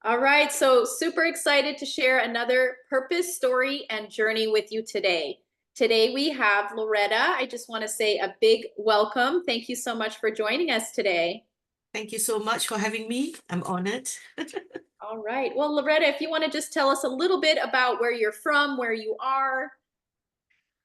All right, so super excited to share another purpose story and journey with you today. Today we have Loretta. I just want to say a big welcome. Thank you so much for joining us today. Thank you so much for having me. I'm honored. All right. Well, Loretta, if you want to just tell us a little bit about where you're from, where you are.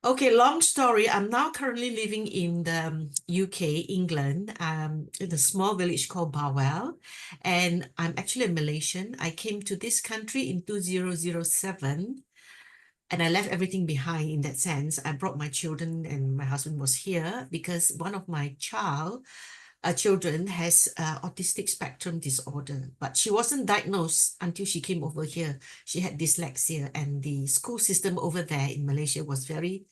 Okay, long story. I'm now currently living in the UK, England, in a small village called Bawel, and I'm actually a Malaysian. I came to this country in 2007, and I left everything behind in that sense. I brought my children, and my husband was here because one of my children has autistic spectrum disorder, but she wasn't diagnosed until she came over here. She had dyslexia, and the school system over there in Malaysia was very,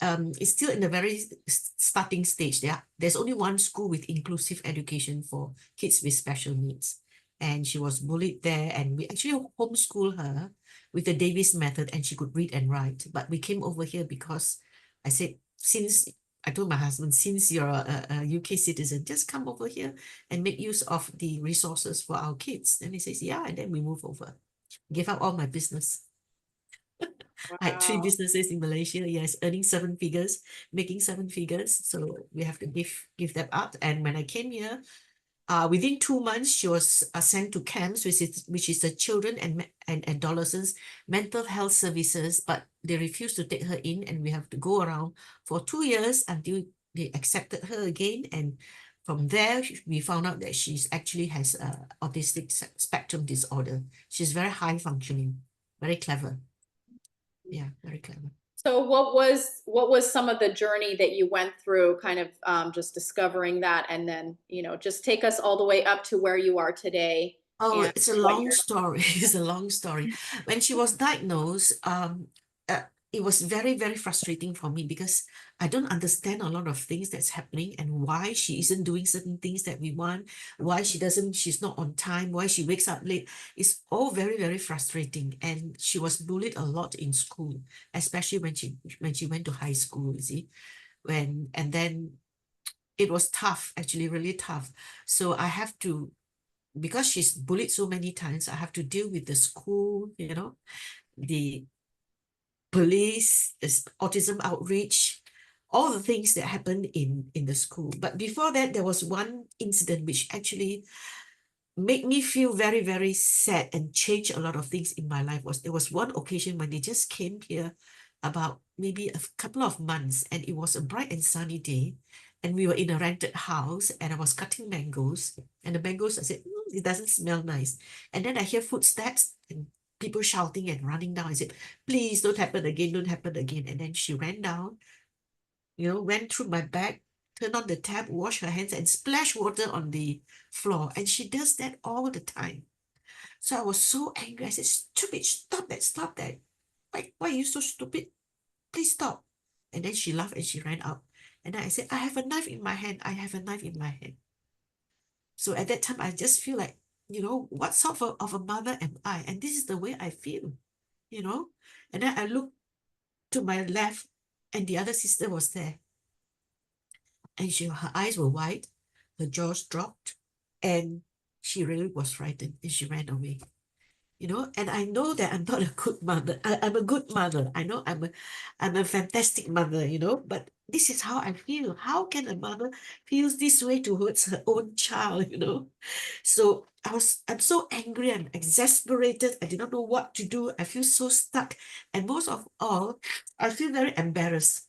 it's still in the very starting stage. There's only one school with inclusive education for kids with special needs. And she was bullied there, and we actually homeschool her with the Davis method, and she could read and write. But we came over here because I said, since I told my husband, since you're a UK citizen, just come over here and make use of the resources for our kids. And he says, yeah, and then we move over. Gave up all my business. I had three Wow. businesses in Malaysia, yes, earning seven figures, making seven figures. So we have to give that up. And when I came here, within 2 months, she was sent to camps, which is the children and adolescents mental health services, but they refused to take her in, and we have to go around for 2 years until they accepted her again. And from there, we found out that she's actually has autistic spectrum disorder. She's very high functioning, very clever. Yeah, very clever. So what was some of the journey that you went through, kind of just discovering that, and then just take us all the way up to where you are today Oh, and it's a what long you're. story. It's a long story. When she was diagnosed, uh, it was very, very frustrating for me because I don't understand a lot of things that's happening and why she isn't doing certain things that we want, why she's not on time, why she wakes up late. It's all very, very frustrating. And she was bullied a lot in school, especially when she went to high school, you see. And then it was tough, actually, really tough. So I have to, because she's bullied so many times, I have to deal with the school, the police, autism outreach, all the things that happened in the school. But before that, there was one incident which actually made me feel very, very sad and change a lot of things in my life. There was one occasion when they just came here about maybe a couple of months, and it was a bright and sunny day, and we were in a rented house, and I was cutting mangoes, and the mangoes, I said, it doesn't smell nice. And then I hear footsteps and people shouting and running down. I said, please don't happen again, don't happen again. And then she ran down, went through my bag, turned on the tap, washed her hands, and splashed water on the floor. And she does that all the time. So I was so angry. I said, stupid, stop that, stop that. Why are you so stupid? Please stop. And then she laughed and she ran out. And then I said, I have a knife in my hand. I have a knife in my hand. So at that time, I just feel like, what sort of a mother am I? And this is the way I feel, you know? And then I looked to my left, and the other sister was there. And her eyes were wide, her jaws dropped, and she really was frightened, and she ran away. And I know that I'm not a good mother. I'm a good mother. I know I'm a fantastic mother, but this is how I feel. How can a mother feels this way towards her own child? So I'm so angry, I'm exasperated. I did not know what to do. I feel so stuck. And most of all, I feel very embarrassed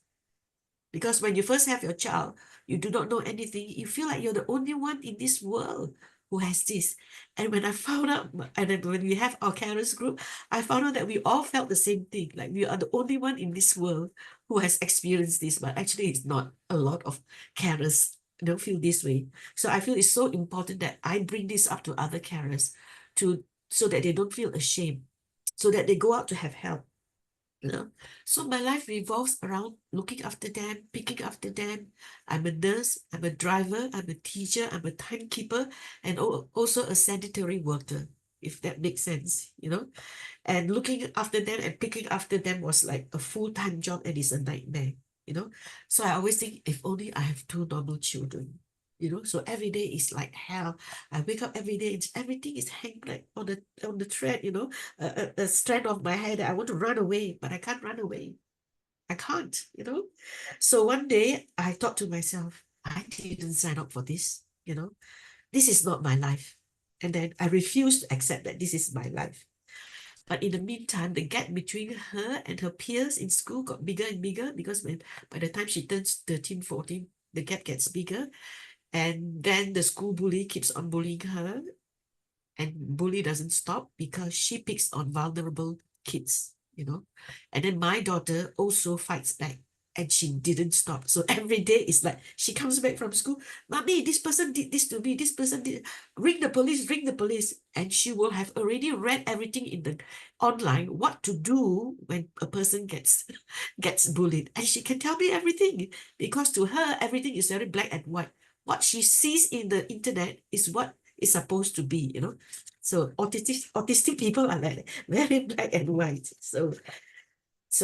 because when you first have your child, you do not know anything. You feel like you're the only one in this world who has this. And when I found out, and then when we have our carers group, I found out that we all felt the same thing. Like we are the only one in this world who has experienced this. But actually, it's not. A lot of carers don't feel this way. So I feel it's so important that I bring this up to other carers to so that they don't feel ashamed, so that they go out to have help. You know, so my life revolves around looking after them, picking after them. I'm a nurse, I'm a driver, I'm a teacher, I'm a timekeeper, and also a sanitary worker, if that makes sense. And looking after them and picking after them was like a full-time job, and it's a nightmare. So I always think, if only I have two normal children. So every day is like hell. I wake up every day and everything is hanging like on the thread, a strand of my hair that I want to run away, but I can't run away. I can't. So one day I thought to myself, I didn't sign up for this. This is not my life. And then I refused to accept that this is my life. But in the meantime, the gap between her and her peers in school got bigger and bigger because by the time she turns 13, 14, the gap gets bigger. And then the school bully keeps on bullying her, and bully doesn't stop because she picks on vulnerable kids. And then my daughter also fights back, and she didn't stop. So every day is like she comes back from school, Mommy, this person did this to me, this person did, ring the police, ring the police. And she will have already read everything in the online, what to do when a person gets bullied. And she can tell me everything because to her, everything is very black and white. What she sees in the internet is what is supposed to be. So autistic people are like very black and white. So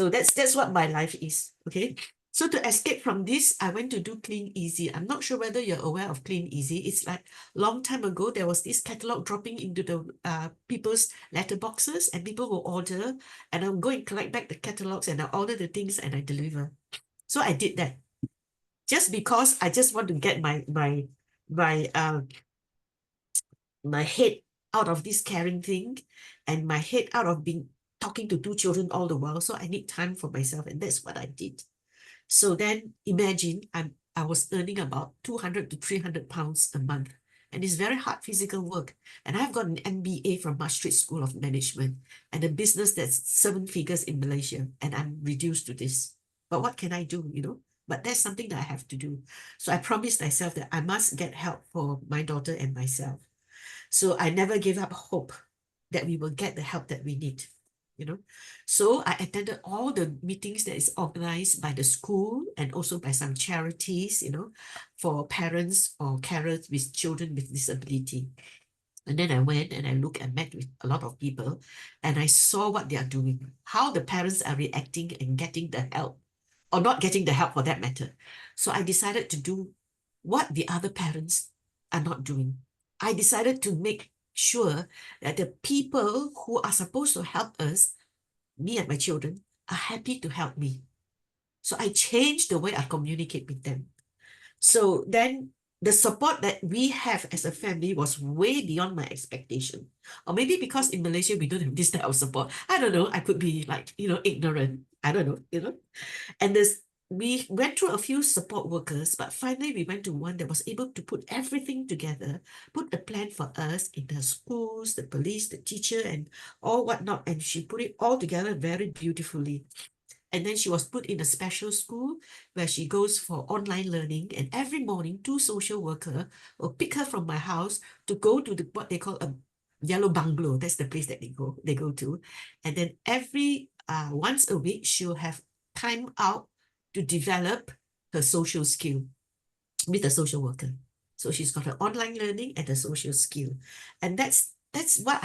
that's what my life is. Okay. So to escape from this, I went to do Clean Easy. I'm not sure whether you're aware of Clean Easy. It's like long time ago, there was this catalog dropping into the people's letterboxes, and people will order, and I'll go and collect back the catalogs, and I order the things and I deliver. So I did that just because I just want to get my head out of this caring thing, and my head out of being talking to two children all the while. So I need time for myself, and that's what I did. So then imagine I was earning about 200 to 300 pounds a month. And it's very hard physical work. And I've got an MBA from Maastricht School of Management and a business that's 7 figures in Malaysia. And I'm reduced to this. But what can I do? But that's something that I have to do. So I promised myself that I must get help for my daughter and myself. So I never gave up hope that we will get the help that we need. You know, so I attended all the meetings that is organized by the school and also by some charities, for parents or carers with children with disability. And then I went and I looked and met with a lot of people, and I saw what they are doing, how the parents are reacting and getting the help or not getting the help for that matter. So I decided to do what the other parents are not doing. I decided to make sure that the people who are supposed to help us, me and my children, are happy to help me. So I changed the way I communicate with them. So then the support that we have as a family was way beyond my expectation. Or maybe because in Malaysia we don't have this type of support. I don't know. I could be like, ignorant. I don't know. And we went through a few support workers, but finally we went to one that was able to put everything together, put a plan for us in the schools, the police, the teacher, and all whatnot. And she put it all together very beautifully. And then she was put in a special school where she goes for online learning. And every morning, two social workers will pick her from my house to go to what they call a yellow bungalow. That's the place that they go to. And then every once a week, she'll have time out to develop her social skill with a social worker. So she's got her online learning and a social skill. And that's what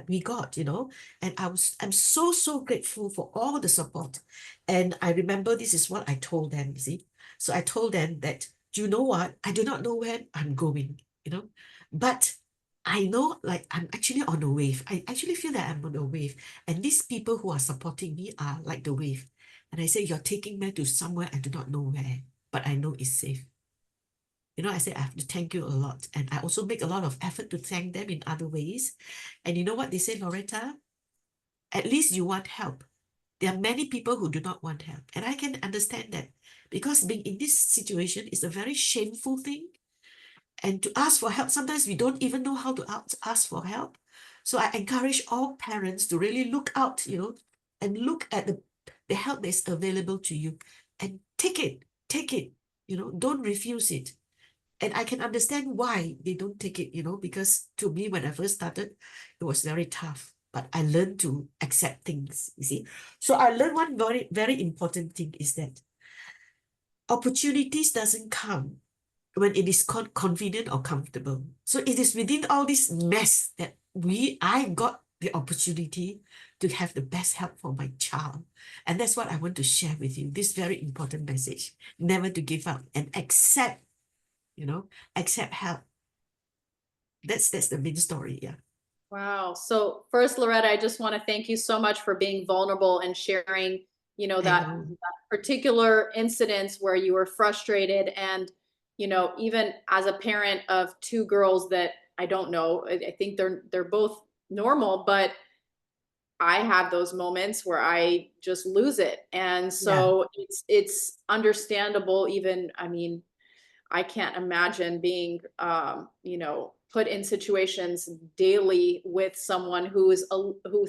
we got. And I'm so grateful for all the support. And I remember this is what I told them, you see. So I told them that, do you know what? I do not know where I'm going, but I know like I'm actually on a wave. I actually feel that I'm on a wave. And these people who are supporting me are like the wave. And I say, you're taking me to somewhere I do not know where, but I know it's safe. I say I have to thank you a lot. And I also make a lot of effort to thank them in other ways. And you know what they say, Loretta? At least you want help. There are many people who do not want help. And I can understand that because being in this situation is a very shameful thing. And to ask for help, sometimes we don't even know how to ask for help. So I encourage all parents to really look out, and look at the help that's available to you and take it, don't refuse it. And I can understand why they don't take it, because to me, when I first started, it was very tough. But I learned to accept things, you see. So I learned one very, very important thing is that opportunities doesn't come when it is convenient or comfortable. So it is within all this mess that I got the opportunity to have the best help for my child. And that's what I want to share with you, this very important message. Never to give up and accept accept help. That's the main story. Yeah. Wow. So first, Loretta, I just want to thank you so much for being vulnerable and sharing, I that know. particular incidents where you were frustrated. And, even as a parent of two girls that I don't know, I think they're both normal, but I have those moments where I just lose it. And Yeah. so it's understandable. Even, I mean, I can't imagine being, put in situations daily with someone who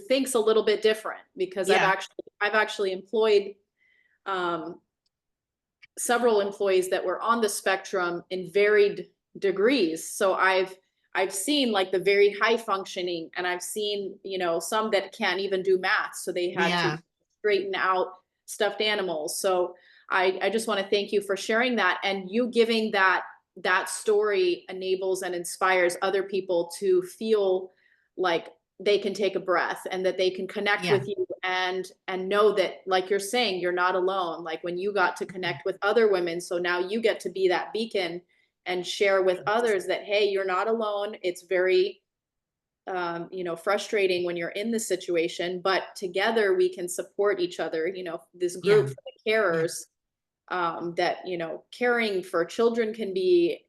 thinks a little bit different, because Yeah. I've actually employed um, several employees that were on the spectrum in varied degrees. So I've seen like the very high functioning, and I've seen, some that can't even do math, so they had to Yeah. straighten out stuffed animals. So I just want to thank you for sharing that, and you giving that story enables and inspires other people to feel like they can take a breath, and that they can connect Yeah. with you, and know that, like you're saying, you're not alone. Like when you got to connect with other women, so now you get to be that beacon and share with others that, hey, you're not alone. It's very frustrating when you're in this situation, but together we can support each other. This group Yeah. for the Yeah. carers, that caring for children can be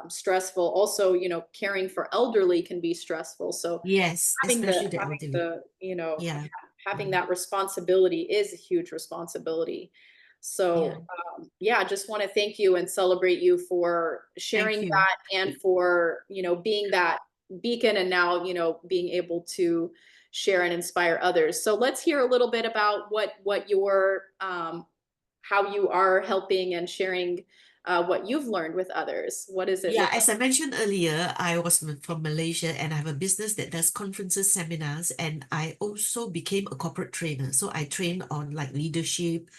stressful. Also, caring for elderly can be stressful. So Yes, having the especially the having elderly. the Yeah. having Mm. that responsibility is a huge responsibility. Yeah. So yeah, I just want to thank you and celebrate you for Thank sharing you. that, and for being that beacon, and now being able to share and inspire others. So let's hear a little bit about what your how you are helping and sharing what you've learned with others. What does it Yeah, look like? as I mentioned earlier, I was from Malaysia and I have a business that does conferences, seminars, and I also became a corporate trainer. So I train on like leadership,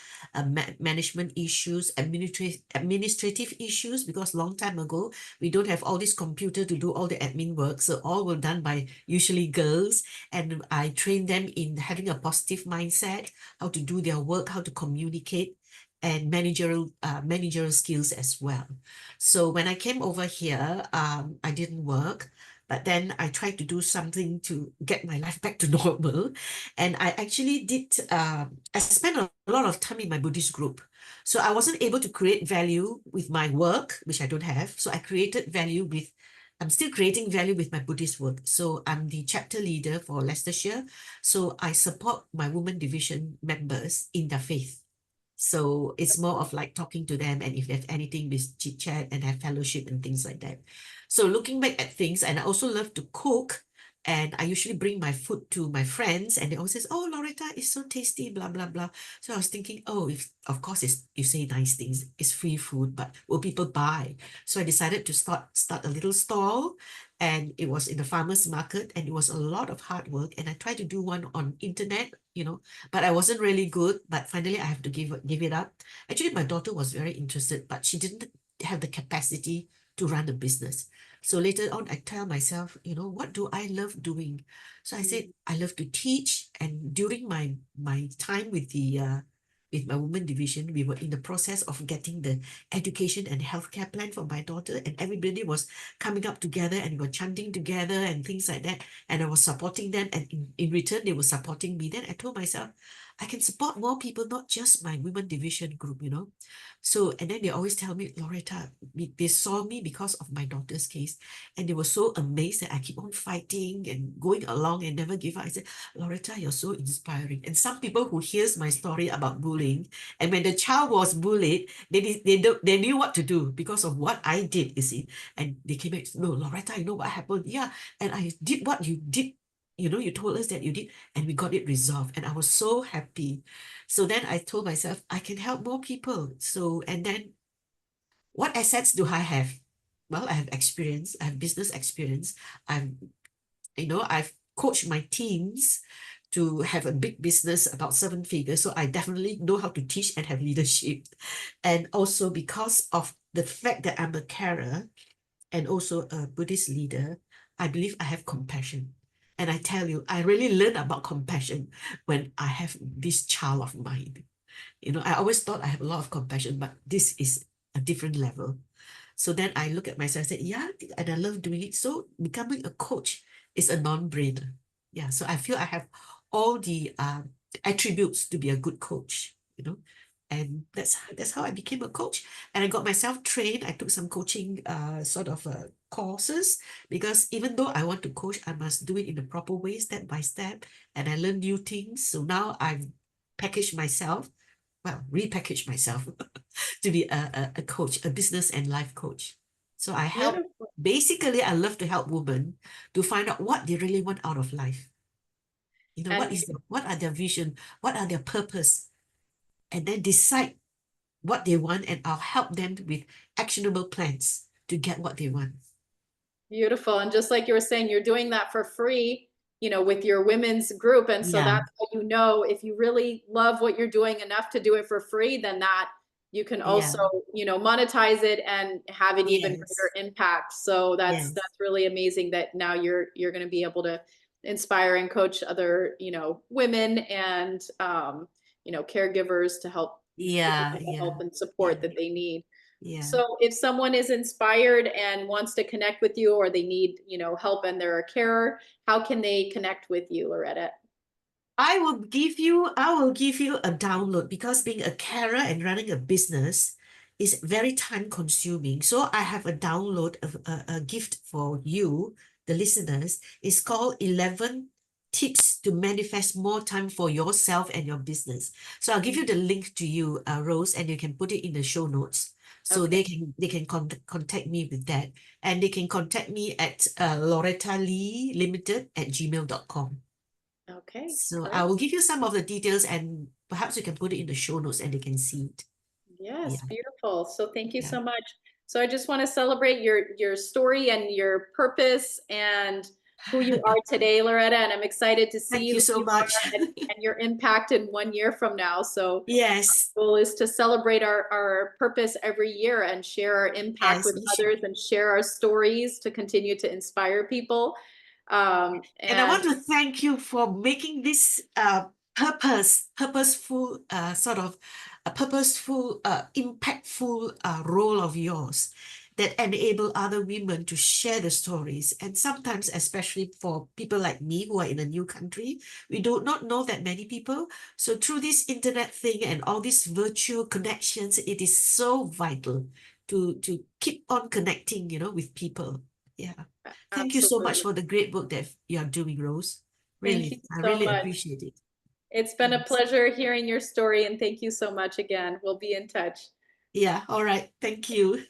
management issues, administrative issues, because long time ago, we don't have all this computer to do all the admin work. So all were done by usually girls. And I train them in having a positive mindset, how to do their work, how to communicate, and managerial skills as well. So when I came over here, I didn't work, but then I tried to do something to get my life back to normal. And I actually I spent a lot of time in my Buddhist group. So I wasn't able to create value with my work, which I don't have. So I created value I'm still creating value with my Buddhist work. So I'm the chapter leader for Leicestershire. So I support my women division members in their faith. So it's more of like talking to them, and if there's anything, we chit chat and have fellowship and things like that. So looking back at things, and I also love to cook, and I usually bring my food to my friends, and they always says, "Oh, Loretta, it's so tasty," blah blah blah. So I was thinking, oh, if of course it's you say nice things, it's free food, but will people buy? So I decided to start a little stall, and it was in the farmers market, and it was a lot of hard work. And I tried to do one on internet, but I wasn't really good. But finally, I have to give it up. Actually, my daughter was very interested, but she didn't have the capacity to run a business. So later on, I tell myself, what do I love doing? So I said, I love to teach. And during my time with my women division, we were in the process of getting the education and healthcare plan for my daughter, and everybody was coming up together and we were chanting together and things like that. And I was supporting them, and in return, they were supporting me. Then I told myself, I can support more people, not just my women division group. So, and then they always tell me, Loretta, they saw me because of my daughter's case, and they were so amazed that I keep on fighting and going along and never give up. I said, Loretta, you're so inspiring. And some people who hears my story about bullying, and when the child was bullied, they knew what to do because of what I did, you see. And they came back, no, Loretta, you know what happened? Yeah, and I did what you did. You told us that you did, and we got it resolved. And I was so happy. So then I told myself, I can help more people. So, and then what assets do I have? Well, I have experience, I have business experience. I'm, I've coached my teams to have a big business about 7 figures. So I definitely know how to teach and have leadership. And also because of the fact that I'm a carer and also a Buddhist leader, I believe I have compassion. And I tell you, I really learn about compassion when I have this child of mine. I always thought I have a lot of compassion, but this is a different level. So then I look at myself and say, yeah, and I love doing it. So becoming a coach is a non-brainer. Yeah. So I feel I have all the attributes to be a good coach, you know. And that's how I became a coach. And I got myself trained. I took some coaching sort of courses, because even though I want to coach, I must do it in the proper way, step by step. And I learn new things. So now I've packaged myself, well, repackaged myself to be a coach, a business and life coach. So I help, Beautiful. basically, I love to help women to find out what they really want out of life. You know, And what are their vision? What are their purpose? And then decide what they want, and I'll help them with actionable plans to get what they want. beautiful. And just like you were saying, you're doing that for free, with your women's group. And so Yeah, that's how if you really love what you're doing enough to do it for free, then that you can yeah, also, monetize it and have it even yes, greater impact. So that's yes, that's really amazing that now you're going to be able to inspire and coach other, women and caregivers to help give them yeah, the yeah, help and yeah, support that they need. yeah. So if someone is inspired and wants to connect with you, or they need, help and they're a carer, how can they connect with you, Loretta? I will give you a download, because being a carer and running a business is very time consuming. So I have a download of a gift for you, the listeners. It's called 11 Tips to Manifest More Time for Yourself and Your Business. So I'll give you the link to you, Rose, and you can put it in the show notes. So Okay. they can contact me with that. And they can contact me at Loretta Lee Limited at gmail.com. Okay. So I will Perfect. give you some of the details, and perhaps you can put it in the show notes and they can see it. Yes, Yeah, beautiful. So thank you yeah. so much. So I just want to celebrate your story and your purpose and who you are today, Loretta. And I'm excited to see Thank who you so you much. are and your impact in 1 year from now. So Yes, goal is to celebrate our purpose every year and share our impact yes, with we should. others and share our stories to continue to inspire people. And I want And to thank you for making this purposeful, sort of a purposeful, impactful role of yours that enable other women to share the stories. And sometimes, especially for people like me who are in a new country, we do not know that many people. So through this internet thing and all these virtual connections, it is so vital to keep on connecting, with people. Yeah. Thank you so much absolutely. for the great work that you are doing, Rose. Thank Really, you I so really much. appreciate it. It's been a Thanks. pleasure hearing your story, and thank you so much again. We'll be in touch. Yeah, all right. Thank you.